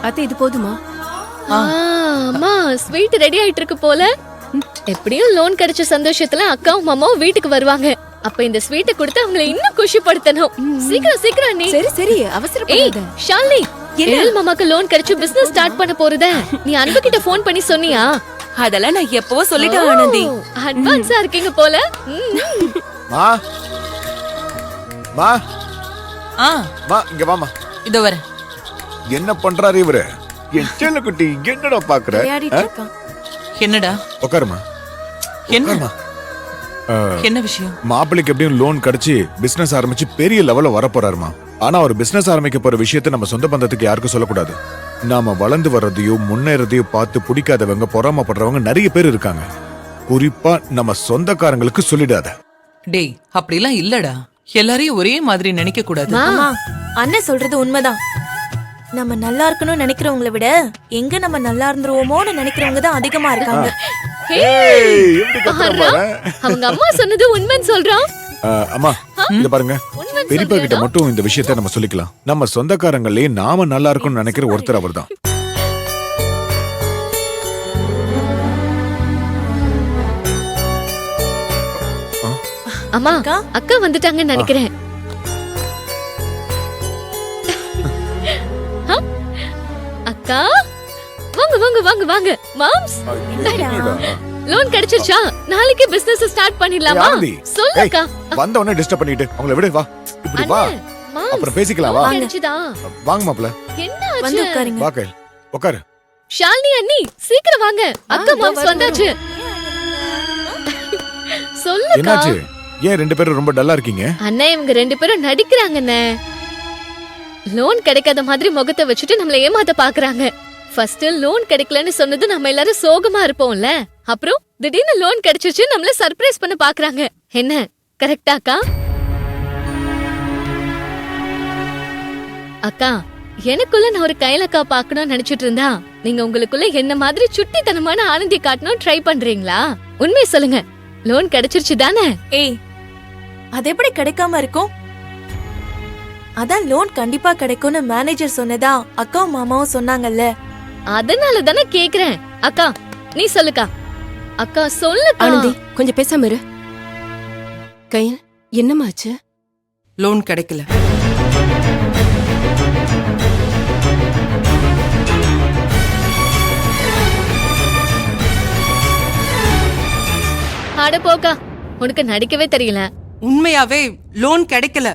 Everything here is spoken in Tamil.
அத்தை இது போதுமா? அம்மா ஸ்வீட் ரெடி ஆயிட்டு இருக்கு போல. எப்படியும் லோன் கிடைச்ச சந்தோஷத்துல அக்காவும் மாமாவும் வீட்டுக்கு வருவாங்க. அப்ப இந்த ஸ்வீட்டை கொடுத்து அவங்கள இன்னும் குஷிப்படுத்தணும். சீக்கிரம் சீக்கிரம் நீ. சரி சரி அவசரப்படாத. ஷாலினி, எல் மாமாக்கு லோன் கிடைச்சு பிசினஸ் ஸ்டார்ட் பண்ண போறத நீ அன்பு கிட்ட ஃபோன் பண்ணி சொன்னியா? அதெல்லாம் நான் எப்பவோ சொல்லிட்டேன் ஆனந்தி. அட்வான்ஸா இருக்கீங்க போல. மா மா மா இங்க வாமா. இதோ வரேன். என்ன பண்றாரு இவரு? என் செல்ல குட்டி என்னடா பாக்குற? விளையாடிட்டு இருக்கான். என்னடா? உட்காருமா. என்ன உட்காருமா. என்ன விஷயம்? மாப்பிள்ளைக்கு எப்படியும் லோன் கிடைச்சு பிசினஸ் ஆரம்பிச்சு பெரிய லெவல்ல வர போறாருமா. ஆனா ஒரு பிசினஸ் ஆரம்பிக்க போற விஷயத்தை நம்ம சொந்த பந்தத்துக்கு யாருக்கும் சொல்லக்கூடாது. நாம வளர்ந்து வர்றதையும் முன்னேறதையும் பார்த்து பிடிக்காதவங்க பொறாமப்படுறவங்க நிறைய பேர் இருக்காங்க. குறிப்பா நம்ம சொந்தக்காரங்களுக்கு சொல்லிடாத. டேய், அப்படிலாம் இல்லடா. எல்லாரையும் ஒரே மாதிரி நினைக்க கூடாது. அம்மா, அண்ணன் சொல்றது உண்மைதான். நம்ம நல்லா இருக்கணும்னு நினைக்கிறவங்களை விட எங்க நம்ம நல்லா இருந்துருவோமோன்னு நினைக்கிறவங்க தான் அதிகமா இருக்காங்க. அவங்க அம்மா சொன்னது உண்மைன்னு சொல்றான். அம்மா இத பாருங்க, பெரியப்பா கிட்ட மட்டும் இந்த விஷயத்த நம்ம சொல்லிக்கலாம். நம்ம சொந்தக்காரங்களே நாம நல்லா இருக்கும்னு நினைக்கிற ஒருத்தர் அவர்தான். அம்மா அக்கா வந்துட்டாங்கன்னு நினைக்கிறேன். அக்கா வாங்க வாங்க வாங்க வாங்க. மாம்ஸ் லோன் கிடைச்சிருச்சா? நாளைக்கு பிசினஸ் ஸ்டார்ட் பண்ணிடலாமா? சொல்லுக்கா. வந்த உடனே டிஸ்டர்ப் பண்ணிட்டு அவங்கள விடு. வா இப்படி வா, அப்புறம் பேசிக்கலாம். வா வாங்க மாப்ள. என்ன வந்து ஆச்சு? உட்காருங்க. வா கைல் உட்காரு. ஷாலினி அண்ணி சீக்கிரம் வாங்க. அக்கா மாம்ஸ் வந்தாச்சு. சொல்லுக்கா. என்னாச்சு? ஏன் ரெண்டு பேரும் ரொம்ப டல்லா இருக்கீங்க? அண்ணா இவங்க ரெண்டு பேரும் நடிக்கிறாங்கண்ணே. லோன் கிடைக்காத மாதிரி முகத்தை வச்சுட்டு நம்மள ஏமாத்த பாக்குறாங்க. ஃபர்ஸ்ட் லோன் கிடைக்கலன்னு சொன்னது நம்ம எல்லாரும் சோகமா இருப்போம்ல. அப்புறம் திடீர்னு லோன் கிடைச்சிருச்சு நம்மள சர்ப்ரைஸ் பண்ண பாக்குறாங்க. என்ன கரெக்டா அக்கா? அக்கா, எனக்குள்ள நான் ஒரு கைலக்கா பாக்கணும்னு நினைச்சிட்டு இருந்தா நீங்க உங்களுக்குள்ள என்ன மாதிரி சுட்டித்தனமான ஆனந்தி காட்டணும் ட்ரை பண்றீங்களா? உண்மையை சொல்லுங்க, லோன் கிடைச்சிருச்சு தானே? ஏய், அது எப்படி கிடைக்காம இருக்கும்? அதான் லோன் கண்டிப்பா கிடைக்கும்னு மேனேஜர் சொன்னதா அக்காவும் மாமாவும் சொன்னாங்கல்ல. அதனால தானே கேக்குறேன். அக்கா நீ சொல்லுக்கா. அக்கா சொல்லுக்கா. ஆனந்தி கொஞ்சம் பேசாம இரு. கையல் என்னமாச்சு? லோன் கிடைக்கல. அட போக்கா, உனக்கு நடிக்கவே தெரியல. உண்மையாவே லோன் கிடைக்கல.